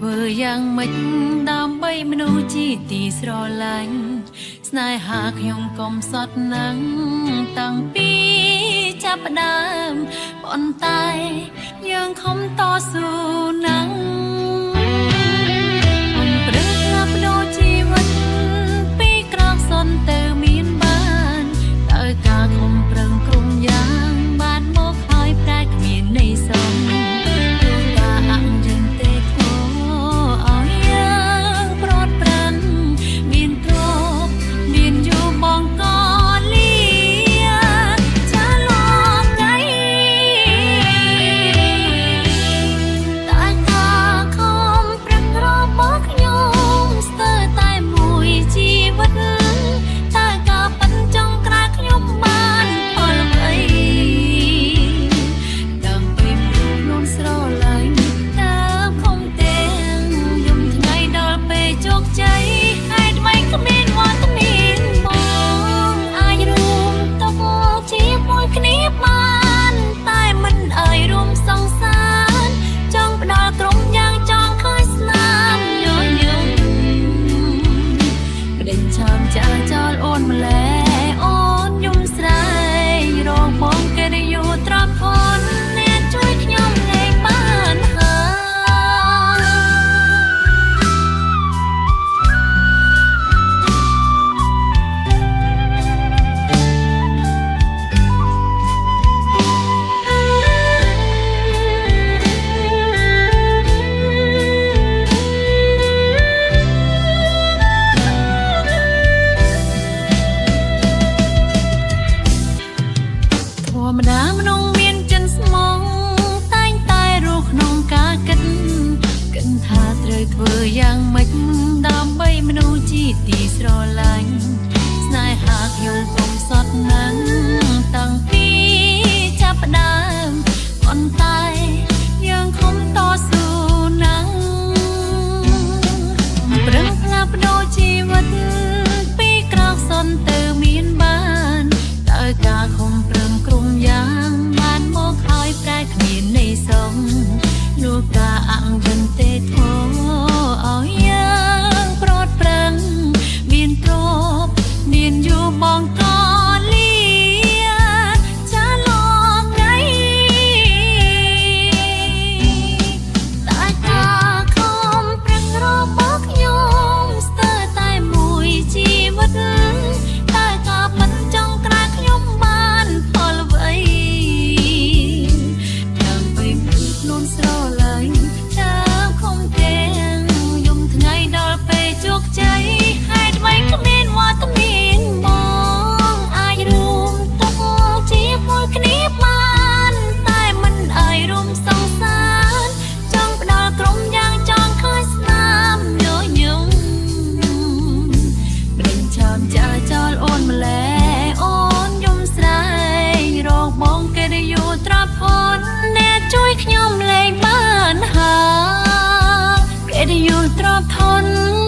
ធ្វើយ៉ាងម៉េចដើម្បីមនុស្សជាទីស្រឡាញ់ស្នេហាខ្ញុំកំសត់ណាស់តាំងពីចាប់ផ្ដើមប៉ុន្តែយើងខំតស៊ូណាស់ព្រឹកផ្លាស់ប្ដូរជីវិតពីក្រោកសន្ទៅមានបានតើការខំប្រឹងក្រុមយ៉ាងបានមកហើយតែគ្មានន័យសមធ្វើយ៉ាងម៉េចដើម្បីមនុស្សជាទីស្រឡាញ់ស្នេហាខ្ញុំកំសត់ណាស់តាំងពីចាប់ផ្ដើមប៉ុន្តែយើងខំតស៊ូណាស់ប្រឹងផ្លាស់ប្ដូរជីវិតពីក្រោកសន្ទៅមានបានតើការខំប្រឹងក្រុមយ៉ាងបានមកហើយប្រែគ្មានន័យសមនោះការអង្វឹងទេធំឲ្យយើងប្រត់ប្រឹងមានទ្រព្យមានយូរបងក៏លាចាឡងថ្ងៃតែការខំប្រឹងរបស់ខ្ញុំស្ទើរតែមួយជីវិតតែការមិនចង់ក្រៅខ្ញុំបានផលអ្វីដើម្បីខ្លួនស្រឡាញ់ហេតុអ្វីគ្មានវត្តមានបងអាចរួមទុកជាមួយគ្នាបានតែមិនឲ្យរួមសង្សារចង់ផ្ដល់ក្រុមយ៉ាងចង់ឃើញស្នាមញញឹមព្រិញឆោមចាចោលអូនម្លេអូនយំស្រែងរកបងគេដែលយូរត្រប់អូនអ្នកជួយខ្ញុំលែងបានហើយគេដែលយូរត្រប់ធន់